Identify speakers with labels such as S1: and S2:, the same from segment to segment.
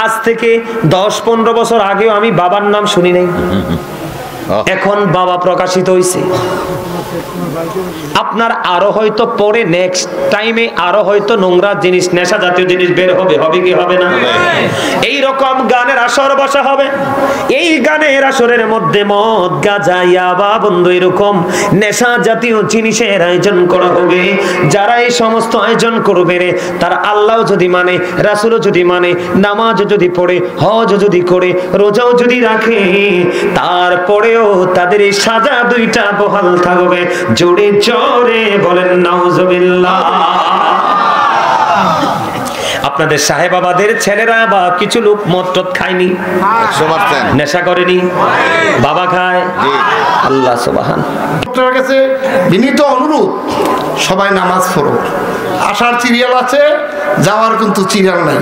S1: আজ থেকে 10-15 বছর আগেও আমি বাবার নাম শুনি নাই, এখন বাবা প্রকাশিত হইছে। আপনার আরো হয়তো পরে নেক্সট টাইমে আরো হয়তো নোংরা জিনিস, নেশা জাতীয় জিনিস বের হবে, হবে কি হবে না? এই রকম গানের আসর বসা হবে। এই গানের আসরের মধ্যে মদ, গাঁজা, ইয়াবা, বন্ধু এরকম নেশা জাতীয় জিনিসের আয়োজন করা হবে। যারা এই সমস্ত আয়োজন করবে রে, তারা আল্লাহ যদি মানে, রাসূলও যদি মানে, নামাজ যদি পড়ে, হজ যদি করে, রোজাও যদি রাখে, তারপরেও তাদের এই সাজা দুইটা বহাল থাকবে। জোরে জোরে বলেন নাউজুবিল্লাহ। আপনাদের সাহেব বাবাদের ছেলেরা বা কিছু লোক মদ টদ খায়নি, নেশা করেনি, বাবা খায়। আল্লাহ সুবহান।
S2: আপনার কাছে বিনীত অনুরোধ, সবাই নামাজ পড়ো। আসার সিরিয়াল আছে, যাওয়ার কিন্তু সিরিয়াল নাই।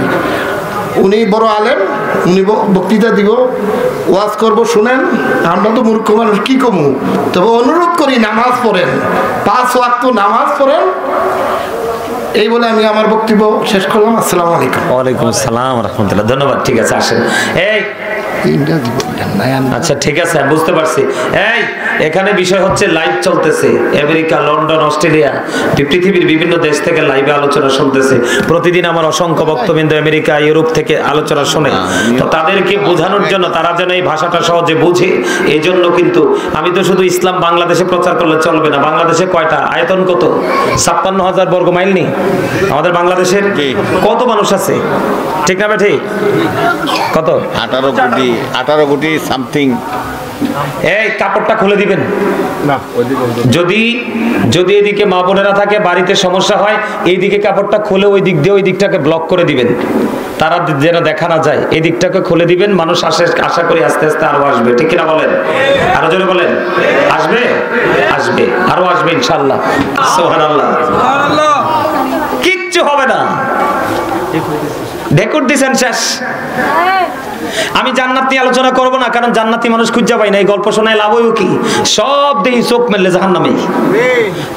S2: উনি বড় আলেম, উনি বক্তৃতা দিব, ওয়াজ করব, শুনেন। আমরা তো মূর্খ মানুষ, কি কমু? তবে অনুরোধ করি নামাজ পড়েন, 5 ওয়াক্ত নামাজ পড়েন। এই বলে আমি আমার বক্তব্য শেষ করলাম। আসসালামু আলাইকুম।
S1: ওয়ালাইকুম আসসালাম ওয়া রাহমাতুল্লাহ। ধন্যবাদ। ঠিক আছে, আসেন। এই আচ্ছা ঠিক আছে, বুঝতে পারছি। এই এখানে বিষয় হচ্ছে লাইভ চলতেছে, আমেরিকা, লন্ডন, অস্ট্রেলিয়া, পৃথিবীর বিভিন্ন দেশ থেকে লাইভে আলোচনা শুনতেছে। প্রতিদিন আমার অসংখ্য বক্তবৃন্দ আমেরিকা, ইউরোপ থেকে আলোচনা শুনে। তো তাদেরকে বোঝানোর জন্য, তারা যেন এই ভাষাটা সহজে বুঝে, এই জন্য কিন্তু আমি তো শুধু ইসলাম বাংলাদেশে প্রচার করলে চলবে না। বাংলাদেশে কয়টা আয়তন, কত? 56,000 বর্গ মাইল নেই আমাদের বাংলাদেশের? কত মানুষ আছে? ঠিক না ঠিক? কত?
S3: 18 কোটি সামথিং।
S1: এই কাপড়টা খুলে দিবেন না। যদি যদি এদিকে মা বোনেরা থাকে, বাড়িতে সমস্যা হয়, এইদিকে কাপড়টা খুলে ওই দিক দিয়ে ওই দিকটাকে ব্লক করে দিবেন, তারা যেন দেখা না যায়। এই দিকটাকে খুলে দিবেন, মানুষ আশা করি আস্তে আস্তে আরো আসবে। ঠিক কিনা বলেন? আরো জোরে বলেন। আসবে, আসবে, আরো আসবে ইনশাআল্লাহ। সুবহানাল্লাহ। কিচ্ছু হবে না। রেকর্ড দিছেন, শেষ। আমি জান্নাত নিয়ে আলোচনা করব না, কারণ জান্নাতি মানুষ খুঁজে পাই না। এই গল্প শোনায় লাভ হইব কি? সব দিন চোখ মেললে জাহান্নামে।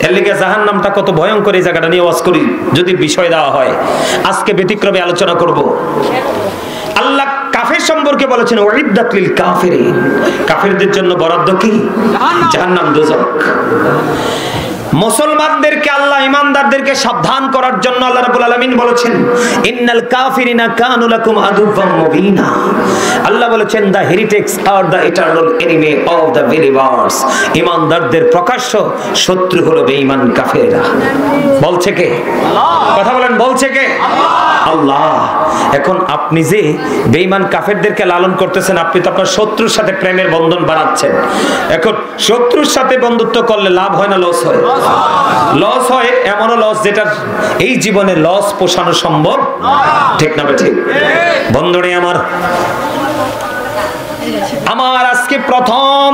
S1: এর লিগে জাহান্নামটা কত ভয়ঙ্কর, এই জায়গাটা নিয়ে ওয়াজ করি যদি বিষয় দেওয়া হয়। আজকে ব্যতিক্রমে আলোচনা করব। আল্লাহ কাফের সম্পর্কে বলেছেন, ওয়াইদাত লিল কাফিরিন। কাফেরদের জন্য বরাদ্দ কি? জাহান্নাম, দোজখ। মুসলমানদেরকে, আল্লাহ ইমানদারদেরকে সাবধান করার জন্য আল্লাহ রাব্বুল আলামিন বলেছেন, ইন্নাল কাফিরিনা কানু লাকুম আদুওয়াম মুবিনা। আল্লাহ বলেছেন, দা হেরিটেক্স are the eternal enemy of the believers. ইমানদারদের প্রকাশ্য শত্রু হলো বেঈমান কাফেররা। বলছে কে? আল্লাহ। কথা বলেন, বলছে কে? আল্লাহ। এখন আপনি যে বেঈমান কাফেরদেরকে লালন করতেছেন, আপনি তো আপনার শত্রুর সাথে প্রেমের বন্ধন বাড়াচ্ছেন। এখন শত্রুর সাথে বন্ধুত্ব করলে লাভ হয় না লস হয়? লস হয়। এমনও লস যেটা এই জীবনে লস পোষানো সম্ভব। ঠিক না ঠিক? বন্ধুরে আমার আজকে প্রথম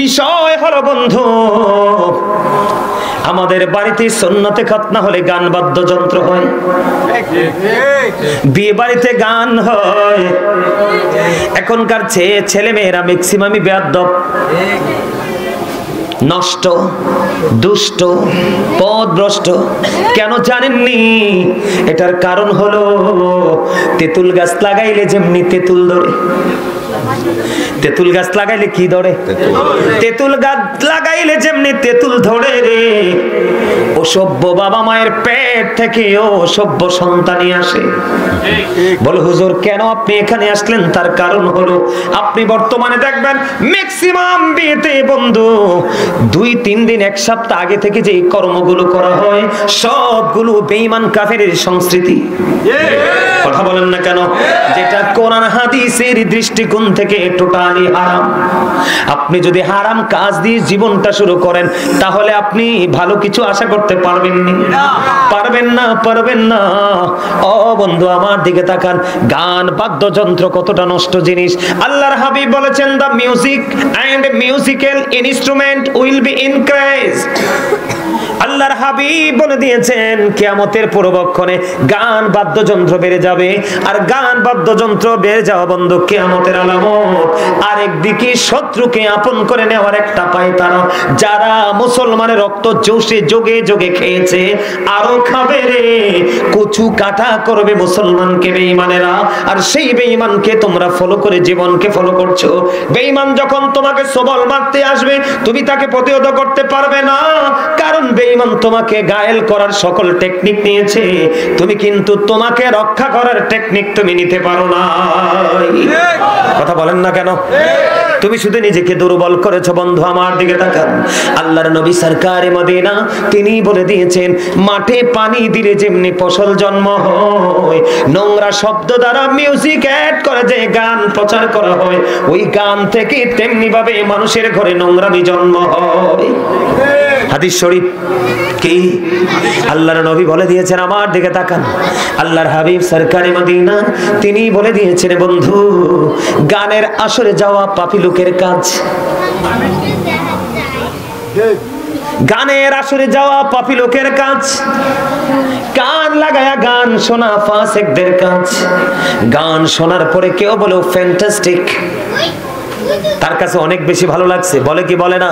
S1: বিষয় হলো, বন্ধু, আমাদের বাড়িতে সুন্নতে খতনা হলে গান বাদ্যযন্ত্র হয়, বিয়ে বাড়িতে গান হয়। এখনকার ছেলে মেয়েরা ম্যাক্সিমামই বেয়াদব, নষ্ট, দুষ্ট, পথভ্রষ্ট। কেন জানেননি? এটার কারণ হলো, তেঁতুল গাছ লাগাইলে যেমনি তেঁতুল ধরে, তেঁতুল গাছ লাগাইলে কি ধরে? তেঁতুল গাছ লাগাইলে যেমনি তেঁতুল ধরে রে, অসভ্য বাবা মায়ের পেট থেকে অসভ্য সন্তানই আসে। বলে, হুজুর কেন আপনি এখানে আসলেন? তার কারণ হলো, আপনি বর্তমানে দেখবেন ম্যাক্সিমাম বিয়েতে, বন্ধু, 2-3 দিন, 1 সপ্তাহ আগে থেকে যে কর্মগুলো করা হয়, সবগুলো বেঈমান কাফেরের সংস্কৃতি। কথা বলেন না কেন? যেটা কোরআন হাদিসের দৃষ্টিকোণ থেকে টোটালি হারাম। আপনি যদি হারাম কাজ দিয়ে জীবনটা শুরু করেন, তাহলে আপনি ভালো কিছু আশা করতে পারবেন না। পারবেন না, পারবেন না। ও বন্ধু, আমার দিকে তাকান। গান বাদ্যযন্ত্র কতটা নষ্ট জিনিস। আল্লাহর হাবিব বলেছেন, the music and musical instrument will be increased. আল্লাহর হাবিব বলে দিয়েছেন কিয়ামতের পূর্বক্ষণে গান বাদ্যযন্ত্র বেড়ে যাবে, আর গান বাদ্যযন্ত্র বেড়ে যাওয়া বন্ধু কিয়ামতের আলামত। আরেকদিকে শত্রুকে আপন করে নেওয়ার একটা পায়তারা, যারা মুসলমানের রক্ত চষে যোগে যোগে খেয়েছে আরো খাবে রে, কচু কাটা করবে মুসলমানকে বেঈমানেরা। আর সেই বেঈমানকে তোমরা ফলো করে জীবনকে ফলো করছো। বেঈমান যখন তোমাকে সবল মারতে আসবে তুমি তাকে প্রতিহত করতে পারবে না, কারণ বেঈমান তোমাকে ঘায়েল করার সকল টেকনিক নিয়েছে, তুমি কিন্তু তোমাকে রক্ষা করার টেকনিক তুমি নিতে পারো না। কথা বলেন না কেন? তুমি শুধু নিজেকে দুর্বল করেছো। বন্ধু আমার দিকে তাকান, আল্লাহর নবী সরকারে মদিনা তিনি বলে দিয়েছেন মাঠে পানি দিলে যেমনি ফসল জন্ম হয়, নোংরা শব্দ দ্বারা মিউজিক অ্যাড করে যে গান প্রচার করা হয়, ওই গান থেকে তেমনি ভাবে মানুষের ঘরে নোংরামি জন্ম হয়। হাদিস শরীফ কি আল্লাহর নবী বলে দিয়েছেন। আমার দিকে তাকান, আল্লাহর হাবিব সরকারে মদিনা তিনি বলে দিয়েছেন বন্ধু, গানের আসরে যাওয়া পাপী লোকের কাজ। গানের আসরে যাওয়া পাপী লোকের কাজ, কান লাগায়া গান শোনা ফাসিকদের কাজ। গান শোনার পরে কেউ বলে ফ্যান্টাস্টিক, তার কাছে অনেক বেশি ভালো লাগছে, বলে কি বলে না?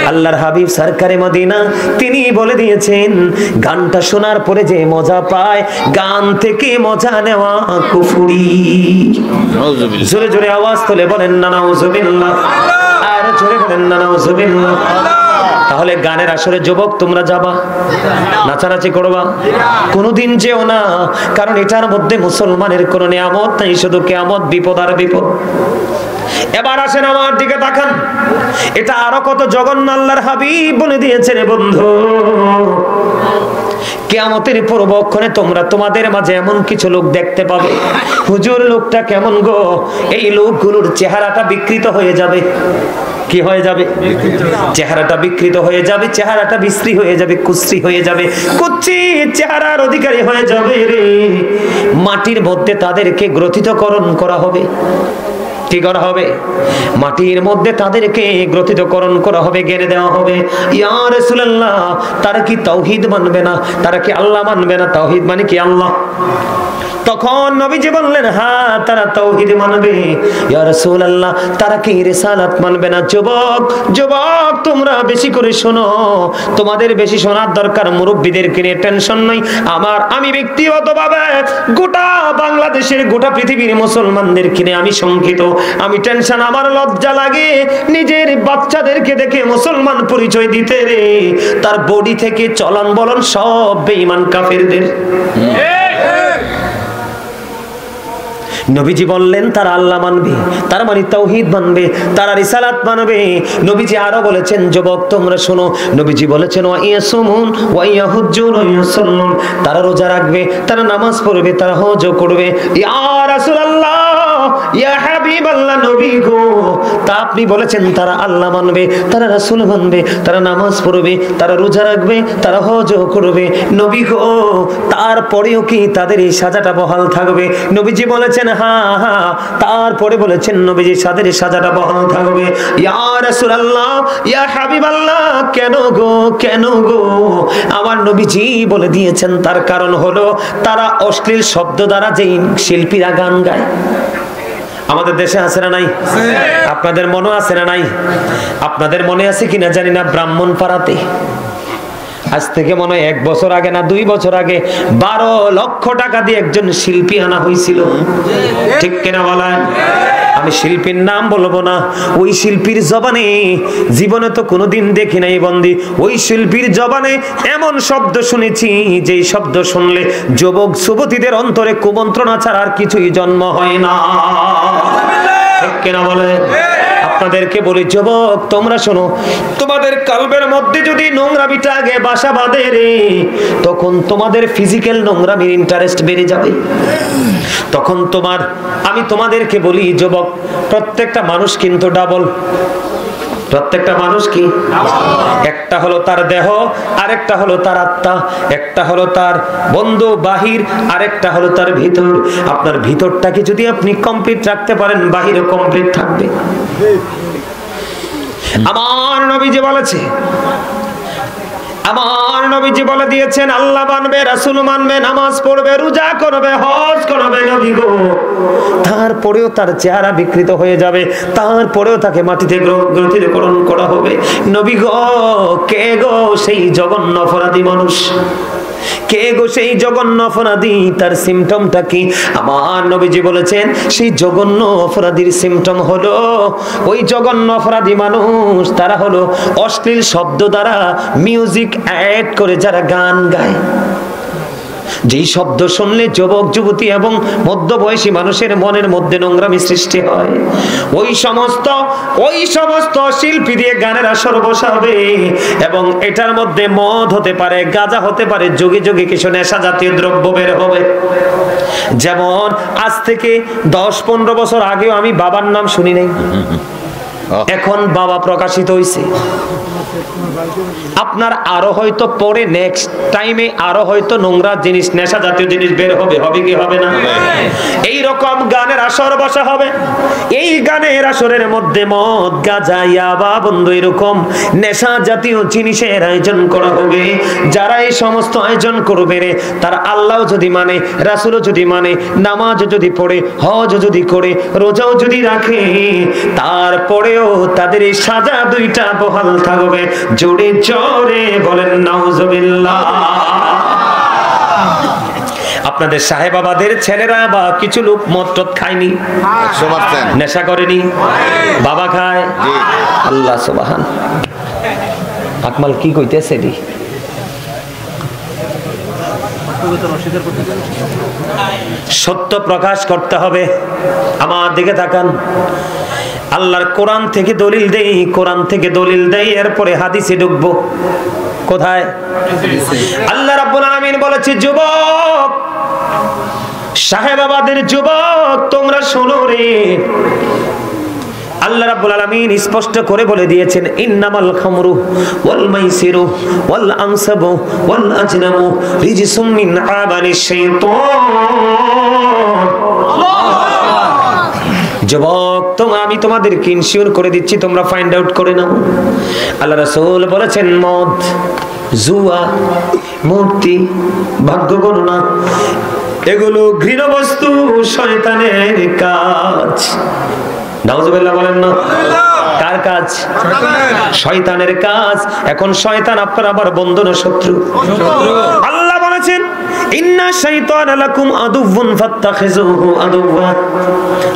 S1: আল্লাহর হাবিব সরকারে মদিনা তিনি বলে দিয়েছেন গানটা শোনার পরে যে মজা পায়, গান থেকে মজা নেওয়া কুফরি। জোরে জোরে আওয়াজ তুলে বলেন না নাউজুবিল্লাহ, আর জোরে বলেন না নাউজুবিল্লাহ। তাহলে গানের আসরে যুবক তোমরা যাবা, নাচানাচি করবা? কোনোদিন যেও না, কারণ এটার মধ্যে মুসলমানের কোনো নিয়ামত নাই, শুধু কিয়ামত, বিপদ আর বিপদ। এবার আসেন আমার দিকে তাকান, এটা আরো কত জঘন্য আল্লাহর হাবিব বলে দিয়েছেন বন্ধু। কিয়ামতের পূর্বক্ষণে তোমরা তোমাদের মাঝে এমন কিছু লোক দেখতে পাবে, হুজুর লোকটা কেমন গো, এই লোকগুলোর চেহারাটা বিকৃত হয়ে যাবে। কি হয়ে যাবে? চেহারাটা বিকৃত হয়ে যাবে, চেহারাটা বিশ্রী হয়ে যাবে, কুশ্রী হয়ে যাবে, কুচ্ছি চেহারার অধিকারী হয়ে যাবে রে। মাটির মধ্যে তাদেরকে গ্রথিতকরণ করা হবে। কি করা হবে? মাটির মধ্যে তাদেরকে গ্রথিতকরণ করা হবে, গেড়ে দেওয়া হবে। ইয়া রাসূলুল্লাহ, তারা কি তাওহীদ মানবে না? তারা কি আল্লাহ মানবে না? তাওহীদ মানে কি আল্লাহ? তখন নবীজি বললেন হ্যাঁ তারা তাওহীদ মানবে। ইয়া রাসূলুল্লাহ, তারা কি রিসালাত মানবে না? যুবক যুবক তোমরা বেশি করে শোনো, তোমাদের বেশি শোনার দরকার। মুরব্বীদেরকে নিয়ে টেনশন নাই আমার, আমি ব্যক্তিগতভাবে গোটা বাংলাদেশের গোটা পৃথিবীর মুসলমানদেরকে নিয়ে আমি শঙ্কিত, আমি টেনশন। আমার লজ্জা লাগে নিজের বাচ্চাদেরকে দেখে মুসলমান পরিচয় দিতে রে, তার বডি থেকে চলন বলন সব বেঈমান কাফেরদের। নবীজি বললেন তারা আল্লাহ মানবে, তার মানে তাওহীদ মানবে, তারা রিসালাত মানবে। নবীজি আরো বলেছেন যুবক তোমরা শোনো, নবীজি বলেছেন ওয়া ইয়াসুমুন ওয়া ইয়াহুজ্জুন ওয়া ইয়াসাল্লুন, তারা রোজা রাখবে, তারা নামাজ পড়বে, তারা হজ করবে। ইয়া রাসূলুল্লাহ, ইয়া হাবিবাল্লাহ, নবী গো, তা আপনি বলেছেন তারা আল্লাহ মানবে, তারা রাসূল মানবে, তারা নামাজ পড়বে, তারা রোজা রাখবে, তারা হজ করবে। নবী গো, তারপরেও কি তাদের এই সাজাটা বহাল থাকবে? নবীজি বলেছেন হ্যাঁ হ্যাঁ। তারপরে বলেছেন নবীজি সাদের সাজাটা বহাল থাকবে। ইয়া রাসূলুল্লাহ, ইয়া হাবিবাল্লাহ, কেন গো কেন গো? আমার নবীজি বলে দিয়েছেন তার কারণ হলো তারা অশ্লীল শব্দ দ্বারা যেই শিল্পীরা গান গায়, আমাদের দেশে আছে না নাই? আপনাদের মনে আছে না নাই? আপনাদের মনে আছে কিনা জানি না, ব্রাহ্মণপাড়াতে আজ থেকে মনে হয় 1 বছর আগে না 2 বছর আগে 12 লক্ষ টাকা দিয়ে একজন শিল্পী আনা হয়েছিল। ঠিক কিনা বলেন? আমি শিল্পীর নাম বলবো না, ওই শিল্পীর জবানে জীবনে তো কোনোদিন দেখি নাই বন্দি, ওই শিল্পীর জবানে এমন শব্দ শুনেছি যেই শব্দ শুনলে যুবক যুবতীদের অন্তরে কুমন্ত্রণা ছাড়া আর কিছুই জন্ম হয় না। ঠিক কিনা বলেন? আপনাদেরকে বলি যুবক তোমরা শোনো, তোমাদের কলবের মধ্যে যদি নোংরামিটা আগে বাসা বাঁধে রে, তখন তোমাদের ফিজিক্যাল নোংরামির ইন্টারেস্ট বেড়ে যাবে। তখন আমি তোমাদেরকে বলি যুবক, প্রত্যেকটা মানুষ কিন্তু ডাবল। প্রত্যেকটা মানুষ কি? একটা হলো তার দেহ, আরেকটা হলো তার আত্মা, একটা হলো তার বন্ধু বাহির, আরেকটা হলো তার ভিতর। আপনার ভিতরটাকে যদি আপনি কমপ্লিট রাখতে পারেন, বাহিরও কমপ্লিট থাকবে। আমার নবী যে বলেছে আমার নবীজি বলে দিয়েছেন, আল্লাহ মানবে, রাসূল মানবে, নামাজ পড়বে, রোজা করবে, হজ করবে নবী গো, তারপরেও তার চেহারা বিকৃত হয়ে যাবে, তারপরেও তাকে মাটিতে গ্রথিতকরণ করা হবে। নবী গো, কে গো সেই জঘন্য অপরাধী মানুষ? কে গো সেই জঘন্য অপরাধী? তার সিমটমটা কি? আমার নবীজি বলেছেন, সেই জঘন্য অপরাধীর সিমটম হলো, ওই জঘন্য অপরাধী মানুষ তারা হলো অশ্লীল শব্দ দ্বারা মিউজিক অ্যাড করে যারা গান গায়। যেই শব্দ শুনলে যুবক যুবতী এবং মধ্যবয়সী মানুষের মনের মধ্যে নোংরামি সৃষ্টি হয়, ওই সমস্ত শিল্পী দিয়ে গানের আসর বসাবে। এবং এটার মধ্যে মদ হতে পারে, গাঁজা হতে পারে, যোগে যোগে কিছু নেশা জাতীয় দ্রব্য বের হবে। যেমন আজ থেকে 10-15 বছর আগেও আমি বাবার নাম শুনি নাই, এখন বাবা প্রকাশিত হয়েছে। আপনার আরো হয়তো পরে নেক্সট টাইমে আরো হয়তো নোংরা জিনিস, নেশা জাতীয় জিনিস বের হবে, হবে কি হবে না? এই রকম গানের আসর বসা হবে। এই গানের আসরের মধ্যে মদ, গাঁজা, ইয়াবা, বন্ধু এরকম নেশা জাতীয় জিনিসের আয়োজন করা হবে। যারা এই সমস্ত আয়োজন করবে রে, তারা আল্লাহ যদি মানে, রাসূলও যদি মানে, নামাজ যদি পড়ে, হজ যদি করে, রোজাও যদি রাখে, তারপরেও তাদের এই সাজা দুইটা বহাল থাকবে। জোরে জোরে বলেন নাউজুবিল্লাহ। আপনাদের সাহেবাবাদের ছেলেরা বা কিছু লোক মদ টদ খায়নি,
S3: 100%
S1: নেশা করেনি, বাবা খায়। আল্লাহ সুবহান। আকমাল কি কইতেছে রে? সত্য প্রকাশ করতে হবে। আমার দিকে তাকান। আল্লাহর কোরআন থেকে দলিল দেই, কোরআন থেকে দলিল দেই, এরপরে হাদিসে ঢুকবো। কোথায়? আল্লাহ রাব্বুল আলামিন বলেছে, যুবক, সাহেবাবাদের যুবক, তোমরা শোনো রে। আল্লাহ রাব্বুল আলামিন স্পষ্ট করে বলে দিয়েছেন, ইন্নামাল খামরু ওয়াল মাইসিরু ওয়াল আনসাবু ওয়াল আজলামু রিজসুম মিন আমালিশ শাইতান। যুবক, আমি তোমাদেরকে ইনশিওর করে দিচ্ছি, তোমরা ফাইন্ড আউট করে নাও। আল্লাহ রাসূল বলেছেন, মদ, জুয়া, মূর্তি, ভাগ্য গণনা, এগুলো ঘৃণ বস্তু, শয়তানের কাজ। নাউজুবিল্লাহ বলেন না? কার কাজ? শয়তানের কাজ। এখন শয়তান আপনার আবার বন্ধু না শত্রু? আল্লাহ বলেছেন, ইন্না শাইতানা লাকুম আদুউন ফাত্তাখিযুহু আদুওয়া।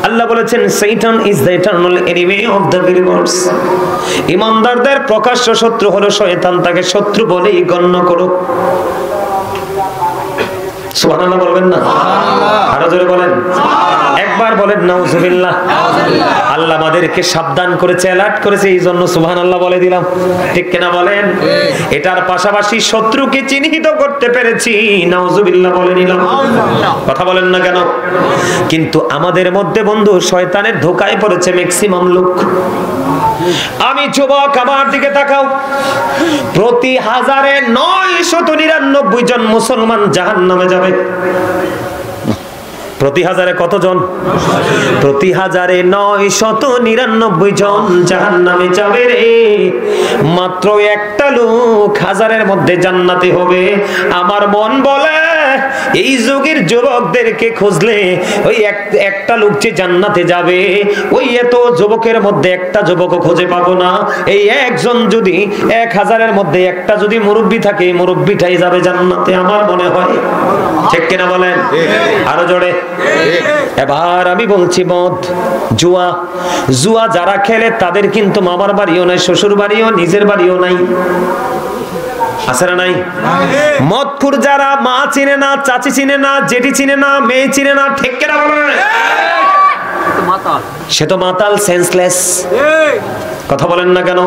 S1: আল্লাহ বলেছেন, শয়তান is the eternal enemy of the believers. ঈমানদারদের প্রকাশ্য শত্রু হলো শয়তান, তাকে শত্রু বলেই গণ্য করো। সুবহানাল্লাহ বলবেন না? আরো জোরে বলেন, একবার বলেন নাউজুবিল্লাহ। আল্লাহ আমাদেরকে সাবধান করেছে, অ্যালার্ট করেছে, এই জন্য সুবহানাল্লাহ বলে দিলাম। ঠিক কিনা বলেন? এটার পাশাপাশি শত্রুকে চিহ্নিত করতে পেরেছি, নাউজুবিল্লাহ বলে নিলাম। কথা বলেন না কেন? কিন্তু আমাদের মধ্যে বন্ধু শয়তানের ধোঁকায় পড়েছে ম্যাক্সিমাম লোক। আমি যুবক, আমার দিকে তাকাও। প্রতি 1000-999 জন মুসলমান জাহান্নামে যাবে। প্রতি 1000-এ কতজন? প্রতি 1000-999 জন জাহান্নামে যাবে রে। মাত্র একটা লোক 1000-এর মধ্যে জান্নাতি হবে। আমার মন বলে, এই যুগের যুবকদেরকে খুঁজলে ওই একটা লোক যে জান্নাতে যাবে, ওই এত যুবকের মধ্যে একটা যুবকও খুঁজে পাবো না। এই একজন যদি 1000-এর মধ্যে একটা যদি মুরব্বি থাকে, মুরব্বিটাই যাবে জান্নাতে, আমার মনে হয়। ঠিক কিনা বলেন? আরো জোরে। এবার আমি বলছি, মদ, জুয়া যারা খেলে তাদের কিন্তু মামার বাড়িও নাই, শ্বশুর বাড়িও, নিজের বাড়িও নাই। আছে না নাই? মদখুর যারা, মা চিনে না, চাচি চিনে না, জেঠি চিনে না, মেয়ে চিনে না। ঠিক কিনা বলেন? সে তো মাতাল, সেন্সলেস। কথা বলেন না কেন?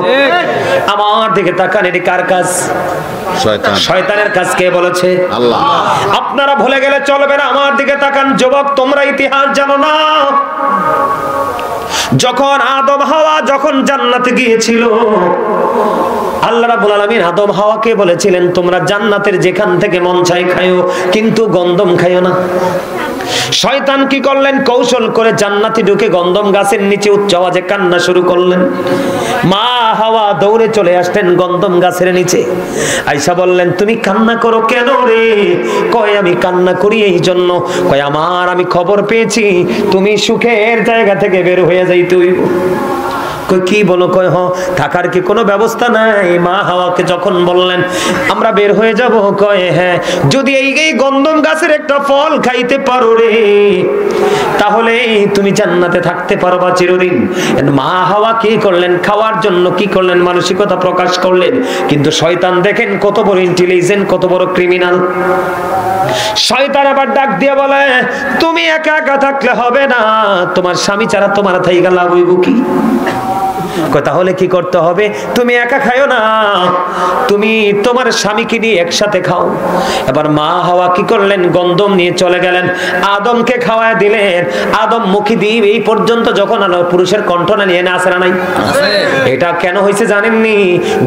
S1: আমার দিকে তাকান, এটি কার কাজ?
S3: শয়তান।
S1: শয়তানের কাজ কে বলেছে?
S3: আল্লাহ।
S1: আপনারা ভুলে গেলে চলবে না। আমার দিকে তাকান যুবক, তোমরা ইতিহাস জানো না? যখন আদম হাওয়া যখন জান্নাতে গিয়েছিল, আল্লাহ রাব্বুল আলামিন আদম হাওয়াকে বলেছিলেন, তোমরা জান্নাতের যেখান থেকে মন চাই খায়ো, কিন্তু গন্ধম খায়ো না। শয়তান কি করলেন, কৌশল করে জান্নাতে ঢুকে গন্ধম গাছের নিচে উচ্চ আওয়াজে কান্না শুরু করলেন। মা হাওয়া দৌড়ে চলে আসলেন গন্ধম গাছের নিচে, আয়েশা বললেন তুমি কান্না করো কেন রে? কয় আমি কান্না করি এই জন্য, কয় আমি খবর পেয়েছি তুমি সুখের জায়গা থেকে বের হয়ে যাইতে হইব। কি বলো? কয় হ, থাকার কি কোনো ব্যবস্থা নাই? মা হাওয়াকে যখন বললেন আমরা বের হয়ে যাব, কয় হ্যাঁ, যদি এই গন্ধম গাছের একটা ফল খাইতে পারো রে, তাহলে তুমি জান্নাতে থাকতে পারবা চিরদিন। মা হাওয়া কি করলেন, খাওয়ার জন্য কি করলেন, মানসিকতা প্রকাশ করলেন। কিন্তু শয়তান দেখেন কত বড় ইন্টেলিজেন্ট, কত বড় ক্রিমিনাল। শয়তান আবার ডাক দিয়ে বলে তুমি একা একা থাকলে হবে না, তোমার স্বামী ছাড়া তোমার থাইগা লাভ হইব কি? তাহলে কি করতে হবে? তুমি একা খাও না, তুমি তোমার স্বামীকে নিয়ে একসাথে খাও। এবার মা হাওয়া কি করলেন, গন্ধম নিয়ে চলে গেলেন, আদমকে খাওয়ায় দিলেন। আদম মুখী দ্বীপ এই পর্যন্ত যখন আলো পুরুষের কণ্ঠনা নিয়ে না আসে না নাই? এটা কেন হয়েছে জানেননি?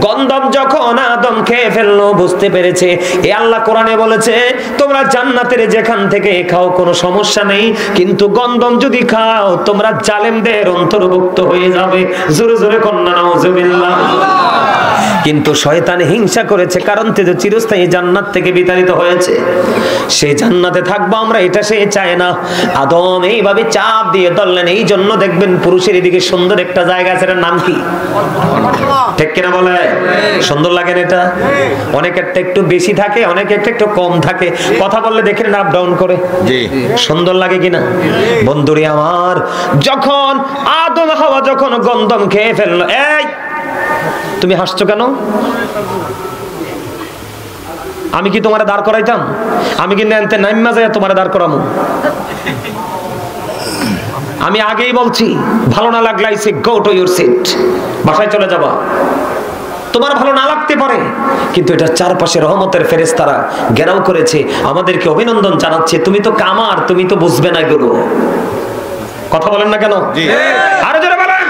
S1: গন্ধম যখন আদম খেয়ে ফেললো, বুঝতে পেরেছে এ আল্লাহ কোরআনে বলেছে তোমরা জান্নাতের যেখান থেকে খাও কোনো সমস্যা নেই, কিন্তু গন্ধম যদি খাও তোমরা জালেমদের অন্তর্ভুক্ত হয়ে যাবে। জোরে জোরে কন্যা নাউজুবিল্লাহ। কিন্তু শয়তান হিংসা করেছে, কারণ তে চিরস্থায়ী জান্নাত থেকে বিতাড়িত হয়েছে, সেই জান্নাতে থাকবো আমরা, এটা সে চায় না। আদম এইভাবে চাপ দিয়ে ধরলেন। এই জন্য দেখবেন পুরুষের এদিকে সুন্দর একটা জায়গা আছে, এটার নাম কি? ঠিক কিনা বলে? সুন্দর লাগে না এটা? অনেকেরটা একটু বেশি থাকে, অনেকেরটা একটু কম থাকে। কথা বললে দেখেন আপ ডাউন করে, সুন্দর লাগে কিনা? বন্ধুরে আমার, যখন আদম হাওয়া যখন গন্ধম খেয়ে ফেললো, এই তুমি হাসছো কেন? আমি কি তোমার দাঁড় করাইতাম? আমি কিন্তু এনতে নাইম্মা যায় তোমার দাঁড় করামু। আমি আগেই বলছি, ভালো না লাগলে I say go to your seat, বাসায় চলে যাবা। তোমার ভালো না লাগতে পারে, কিন্তু এটা চারপাশে রহমতের ফেরেশতারা ঘেরাও করেছে, আমাদেরকে অভিনন্দন জানাচ্ছে, তুমি তো কামার, তুমি তো বুঝবে না এগুলো। কথা বলেন না কেন? আরো জোরে বলেন।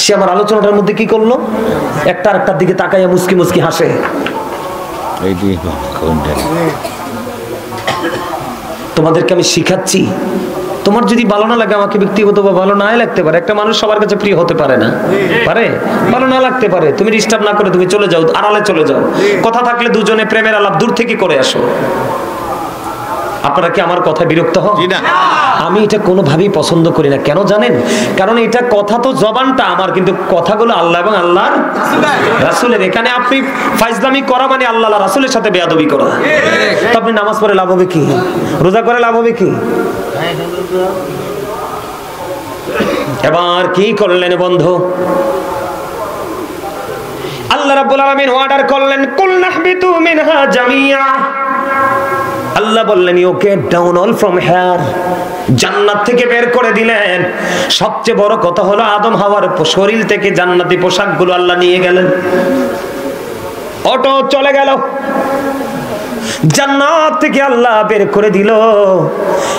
S1: সে আমার আলোচনাটার মধ্যে কি করলো, একটা আরেকটার দিকে তাকাইয়া মুস্কি মুস্কি হাসে। তোমাদেরকে আমি শিখাচ্ছি, তোমার যদি ভালো না লাগে, আমাকে ব্যক্তিগত বা ভালো না লাগতে পারে, একটা মানুষ সবার কাছে প্রিয় হতে পারে না, পারে? ভালো না লাগতে পারে, তুমি ডিস্টার্ব না করে তুমি চলে যাও, আড়ালে চলে যাও। কথা থাকলে দুজনে প্রেমের আলাপ দূর থেকে করে আসো। আপনারা কি আমার কথা বিরক্ত হন? আমি এটা কোনোভাবেই পছন্দ করি না। কেন জানেন? কারণ এটা কথা তো জবানটা আমার, কিন্তু কথাগুলো আল্লাহ এবং আল্লাহর রাসূলের। এখানে আপনি ফাইজলামি করা মানে আল্লাহ রাসূলের সাথে বেয়াদবি করা। তো আপনি নামাজ পড়ে লাভ হবে কি? রোজা করে লাভ হবে কি? এবার কি করলেন বন্ধু? আল্লাহ রাব্বুল আলামিন অর্ডার করলেন, কুল নাহবিতু মিনহা জামিয়া। আল্লাহ বললেন you get down all from here. জান্নাত থেকে বের করে দিলেন। সবচেয়ে বড় কথা হলো আদম হাওয়ার শরীর থেকে জান্নাতি পোশাকগুলো আল্লাহ নিয়ে গেলেন। অটো চলে গেল, জান্নাত থেকে আল্লাহ বের করে দিল।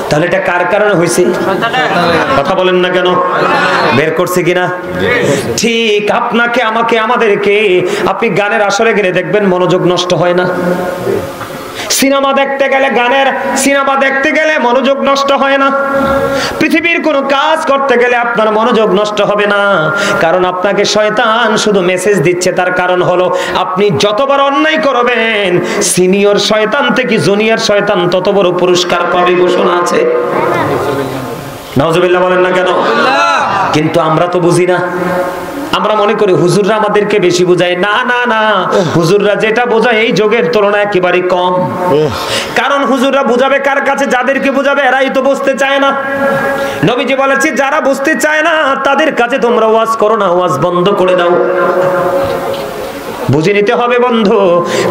S1: তাহলে এটা কার কারণে হয়েছে? কথা বলেন না কেন? বের করছে কিনা? ঠিক আপনাকে, আমাকে, আমাদেরকে। আপনি গানের আসরে গেলে দেখবেন মনোযোগ নষ্ট হয় না। সিনেমা দেখতে গেলে, গানের সিনেমা দেখতে গেলে মনোযোগ নষ্ট হয় না। পৃথিবীর কোনো কাজ করতে গেলে আপনার মনোযোগ নষ্ট হবে না, কারণ আপনাকে শয়তান শুধু মেসেজ দিচ্ছে। তার কারণ হলো আপনি যতবার অন্যায় করবেন, সিনিয়র শয়তান থেকে জুনিয়র শয়তান তত বড় পুরস্কার পাবে, ঘোষণা আছে। নাউজুবিল্লাহ বলেন না কেন? কিন্তু আমরা তো বুঝি না। আমরা মনে করি হুজুররা আমাদেরকে বেশি বোঝায়। না না না, হুজুররা যেটা বোঝায় এই যুগের তুলনায় একেবারে কম। কারণ হুজুররা বুঝাবে কার কাছে? যাদেরকে বুঝাবে এরাই তো বুঝতে চায় না। নবীজি বলেছে যারা বুঝতে চায় না তাদের কাছে তোমরা ওয়াজ করো না, ওয়াজ বন্ধ করে দাও। বুঝে নিতে হবে বন্ধু,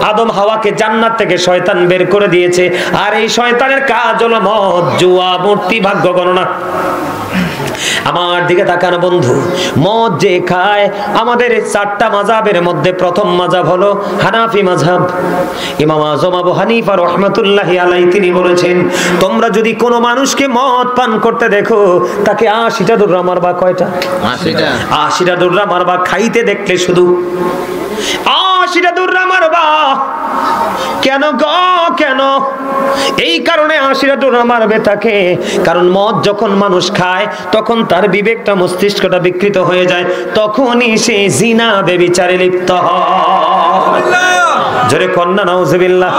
S1: আদম হাওয়াকে জান্নাত থেকে শয়তান বের করে দিয়েছে, আর এই শয়তানের কাজ হলো মদ, জুয়া, মূর্তি, ভাগ্য গণনা। আমার দিকে তাকান বন্ধু, মদ যে খায়, আমাদের চারটা মাযহাবের মধ্যে প্রথম মাযহাব হলো হানাফি মাযহাব। ইমাম আযম আবু হানিফা রাহমাতুল্লাহি আলাইহি তিনি বলেছেন, তোমরা যদি কোনো মানুষকে মদ পান করতে দেখো, তাকে ৮০টা দৌড়া মারবা। কয়টা? ৮০টা দৌড়া মারবা। খাইতে দেখলে শুধু ৮০টা দৌড়া মারবা। কেন গো কেন? এই কারণে 80টা ডোরা মারবে তাকে, কারণ মদ যখন মানুষ খায় তখন তার বিবেকটা মস্তিষ্কটা বিকৃত হয়ে যায়, তখনই সে জিনা বেবিচারে লিপ্ত হয়। জোরে কন্যা নাউজুবিল্লাহ।